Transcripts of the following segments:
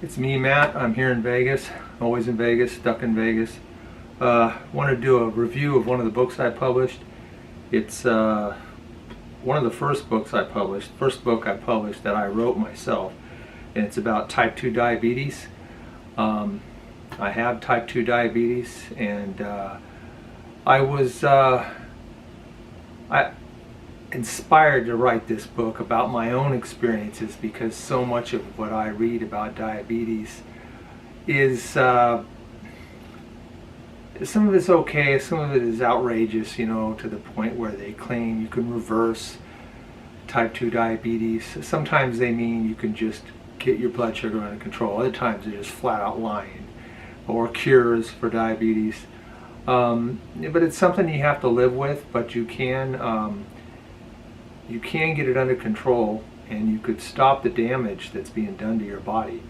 It's me, Matt. I'm here in Vegas, always in Vegas, stuck in Vegas. Want to do a review of one of the books I published. It's one of the first book I published that I wrote myself, and it's about type 2 diabetes. I have type 2 diabetes, and I was inspired to write this book about my own experiences, because so much of what I read about diabetes is some of it's okay, some of it is outrageous, to the point where they claim you can reverse type 2 diabetes. Sometimes they mean you can just get your blood sugar under control. Other times they're just flat out lying, or cures for diabetes. But it's something you have to live with, but you can get it under control, and you could stop the damage that's being done to your body.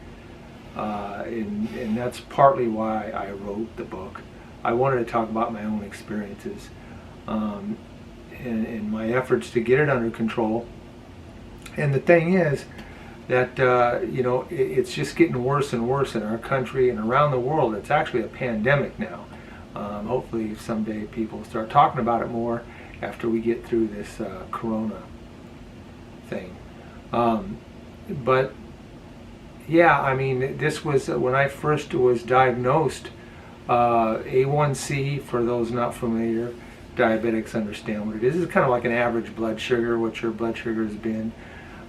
And that's partly why I wrote the book. I wanted to talk about my own experiences and my efforts to get it under control. And the thing is that it's just getting worse and worse in our country and around the world. It's actually a pandemic now. Hopefully someday people start talking about it more after we get through this corona thing. But yeah, I mean, this was when I first was diagnosed. A1C, for those not familiar, diabetics understand what it is. It's kind of like an average blood sugar, what your blood sugar has been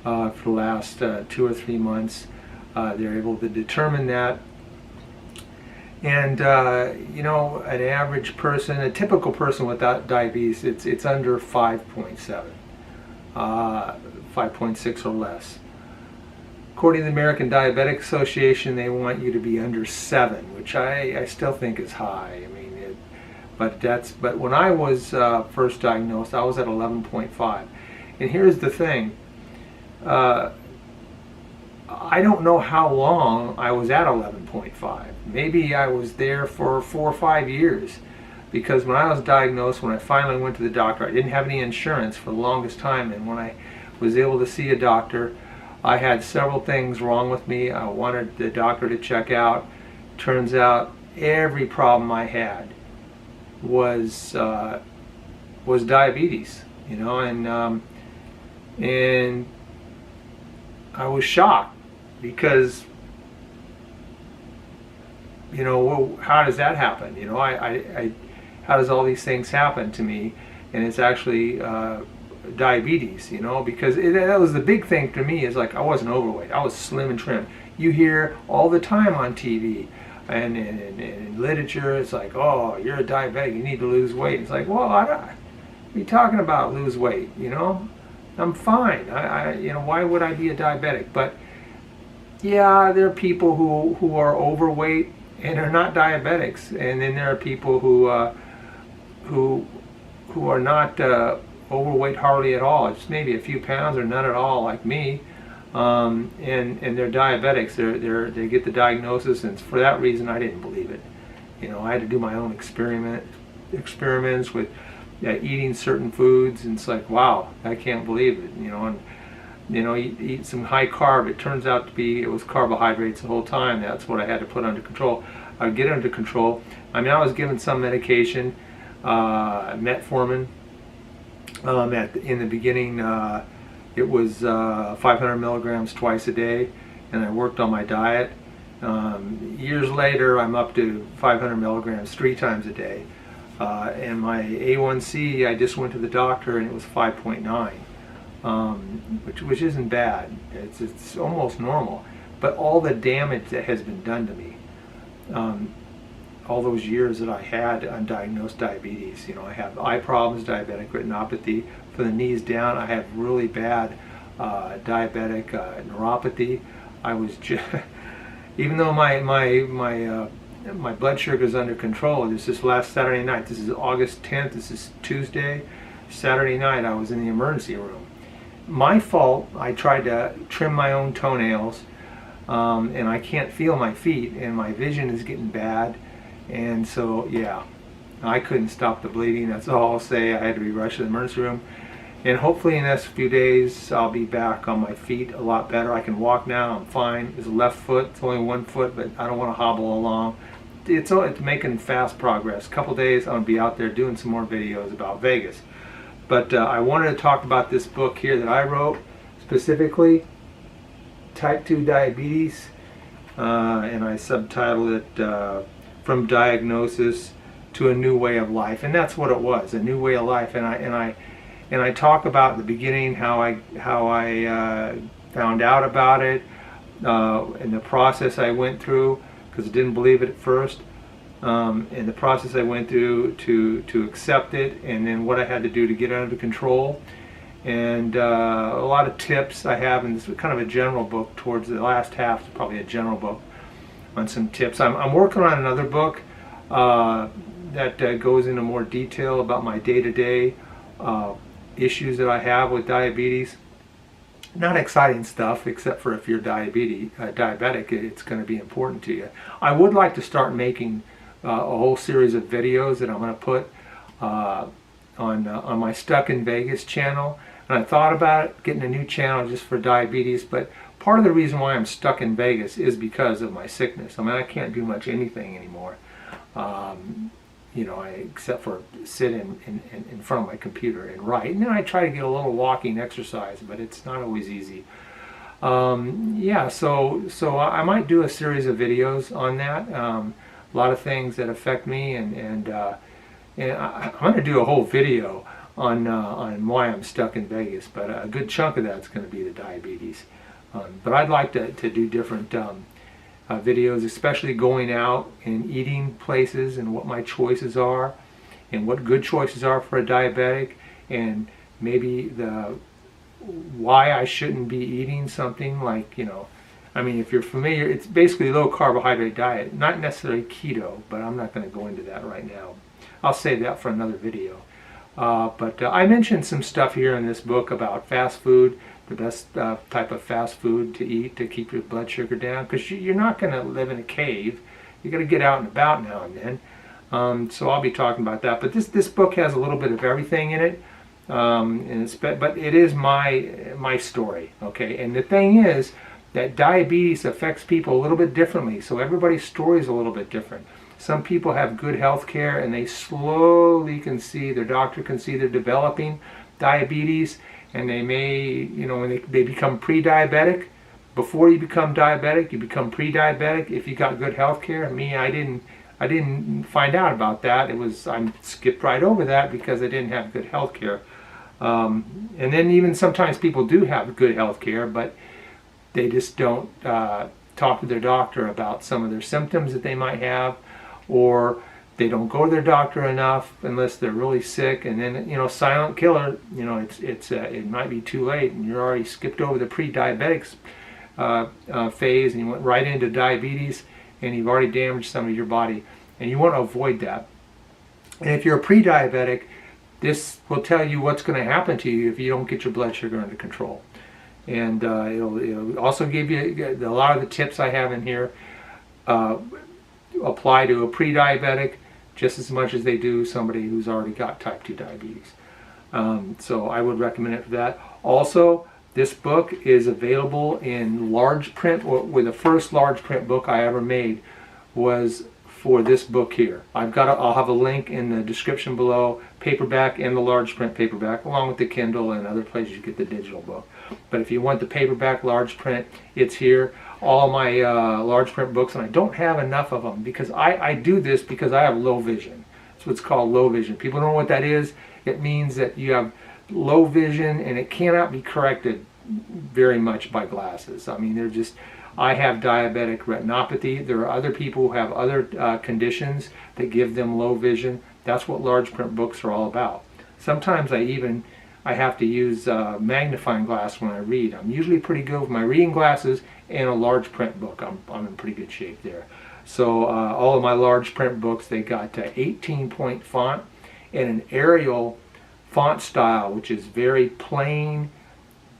for the last 2 or 3 months. They're able to determine that. And an average person, a typical person without diabetes, it's under 5.7, 5.6 or less. According to the American Diabetic Association, they want you to be under 7, which I still think is high. I mean, but when I was first diagnosed, I was at 11.5. And here's the thing. I don't know how long I was at 11.5. Maybe I was there for 4 or 5 years, because when I was diagnosed, when I finally went to the doctor, I didn't have any insurance for the longest time, and when I was able to see a doctor, I had several things wrong with me. I wanted the doctor to check out. Turns out every problem I had was diabetes, and I was shocked, because how does that happen? How does all these things happen to me? And it's actually diabetes, because that was the big thing to me, is like, I wasn't overweight. I was slim and trim. You hear all the time on TV and in literature, it's like, oh, you're a diabetic, you need to lose weight. It's like, well, what are you talking about, lose weight? I'm fine. Why would I be a diabetic? But yeah, there are people who are overweight and are not diabetics, and then there are people who are not overweight hardly at all. It's maybe a few pounds or none at all, like me, and they're diabetics. They get the diagnosis, and for that reason I didn't believe it. I had to do my own experiments with eating certain foods, and it's like, wow, I can't believe it. Eat some high carb. It turns out it was carbohydrates the whole time. That's what I had to put under control. I get under control. I mean, I was given some medication, metformin. In the beginning, it was 500 milligrams twice a day, and I worked on my diet. Years later, I'm up to 500 milligrams 3 times a day, and my A1C, I just went to the doctor, and it was 5.9, which isn't bad. It's almost normal. But all the damage that has been done to me, all those years that I had undiagnosed diabetes. I have eye problems, diabetic retinopathy from the knees down. I have really bad diabetic neuropathy. I was just, even though my blood sugar is under control. This last Saturday night. This is August 10th. This is Tuesday. Saturday night, I was in the emergency room. My fault. I tried to trim my own toenails, and I can't feel my feet, and my vision is getting bad. And so, yeah, I couldn't stop the bleeding. That's all I'll say. I had to be rushed to the emergency room. And hopefully in the next few days I'll be back on my feet a lot better. I can walk now, I'm fine. It's a left foot, it's only one foot, but I don't want to hobble along. It's making fast progress. A couple days I'm going to be out there doing some more videos about Vegas. But I wanted to talk about this book here that I wrote, specifically Type 2 Diabetes, and I subtitled it From Diagnosis to a New Way of Life. And that's what it was, a new way of life. And I talk about in the beginning how I found out about it, and the process I went through, because I didn't believe it at first, and the process I went through to accept it, and then what I had to do to get it under control, and a lot of tips I have, and this is kind of a general book. Towards the last half is probably a general book on some tips. I'm working on another book that goes into more detail about my day-to-day issues that I have with diabetes. Not exciting stuff, except for if you're diabetic, it's going to be important to you. I would like to start making a whole series of videos that I'm going to put on my Stuck in Vegas channel. And I thought about getting a new channel just for diabetes, but part of the reason why I'm stuck in Vegas is because of my sickness. I mean, I can't do much anything anymore. You know, except for sit in front of my computer and write. And then I try to get a little walking exercise, but it's not always easy. Yeah, so I might do a series of videos on that. A lot of things that affect me, and I'm going to do a whole video on why I'm stuck in Vegas. But a good chunk of that's going to be the diabetes. But I'd like to do different videos, especially going out and eating places and what my choices are and what good choices are for a diabetic, and maybe why I shouldn't be eating something like, you know, I mean, if you're familiar, it's basically a low carbohydrate diet, not necessarily keto, but I'm not going to go into that right now. I'll save that for another video. But I mentioned some stuff here in this book about fast food, the best type of fast food to eat to keep your blood sugar down, because you're not going to live in a cave. You got to get out and about now and then. So I'll be talking about that. But this book has a little bit of everything in it, but it is my story. Okay, and the thing is that diabetes affects people a little bit differently. So everybody's story is a little bit different. Some people have good health care, and they slowly their doctor can see they're developing diabetes. And they may, you know, when they become pre-diabetic, before you become diabetic, you become pre-diabetic if you got good health care. Me, I didn't find out about that. I skipped right over that because I didn't have good health care. And then even sometimes people do have good health care, but they just don't talk to their doctor about some of their symptoms that they might have, or they don't go to their doctor enough unless they're really sick, and then, you know, silent killer. You know, it might be too late, and you're already skipped over the pre-diabetics phase, and you went right into diabetes, and you've already damaged some of your body, and you want to avoid that. And if you're a pre-diabetic, this will tell you what's going to happen to you if you don't get your blood sugar under control. And it'll also give you a lot of the tips I have in here apply to a pre-diabetic just as much as they do somebody who's already got type 2 diabetes. So I would recommend it for that. Also, this book is available in large print, or the first large print book I ever made was for this book here. I'll have a link in the description below, paperback and the large print paperback, along with the Kindle and other places you get the digital book. But if you want the paperback large print, it's here. All my large print books, and I don't have enough of them because I do this because I have low vision. That's what's called low vision. People don't know what that is. It means that you have low vision, and it cannot be corrected very much by glasses. I mean, I have diabetic retinopathy. There are other people who have other conditions that give them low vision. That's what large print books are all about. Sometimes I have to use magnifying glass when I read. I'm usually pretty good with my reading glasses and a large print book. I'm in pretty good shape there. So all of my large print books, they got 18-point font and an Arial font style, which is very plain,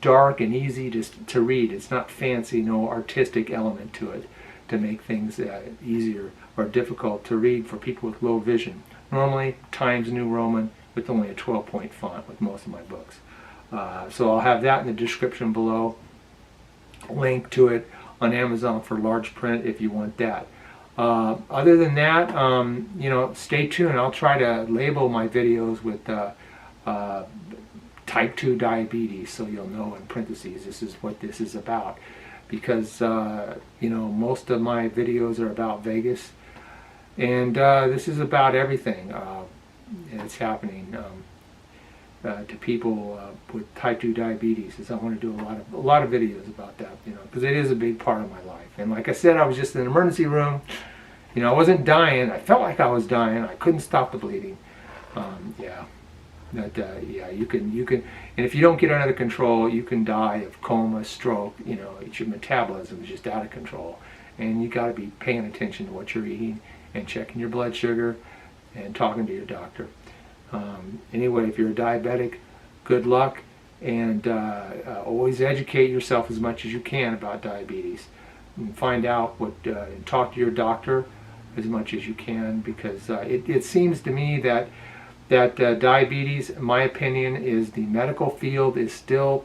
dark, and easy to read. It's not fancy, no artistic element to it to make things easier or difficult to read for people with low vision. Normally, Times New Roman with only a 12-point font with most of my books. So I'll have that in the description below. Link to it on Amazon for large print if you want that. Other than that, stay tuned. I'll try to label my videos with type 2 diabetes, so you'll know in parentheses this is what this is about. Because most of my videos are about Vegas, and this is about everything that's happening to people with type 2 diabetes. Is I want to do a lot of videos about that, because it is a big part of my life. And like I said, I was just in an emergency room. I wasn't dying. I felt like I was dying. I couldn't stop the bleeding. You can, and if you don't get it under control, you can die of coma, stroke. Your metabolism is just out of control, and you got to be paying attention to what you're eating and checking your blood sugar and talking to your doctor. Anyway, if you're a diabetic, good luck, and always educate yourself as much as you can about diabetes, and find out and talk to your doctor as much as you can, because it seems to me that diabetes, in my opinion, is the medical field is still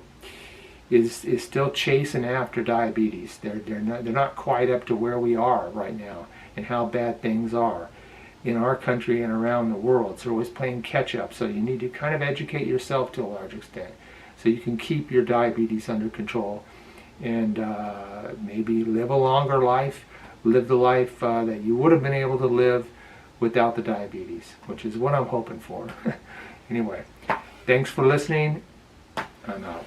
chasing after diabetes. They're not quite up to where we are right now and how bad things are in our country and around the world. So they're always playing catch up. So you need to kind of educate yourself to a large extent so you can keep your diabetes under control and maybe live a longer life, live the life that you would have been able to live without the diabetes, which is what I'm hoping for. Anyway, thanks for listening. I'm out.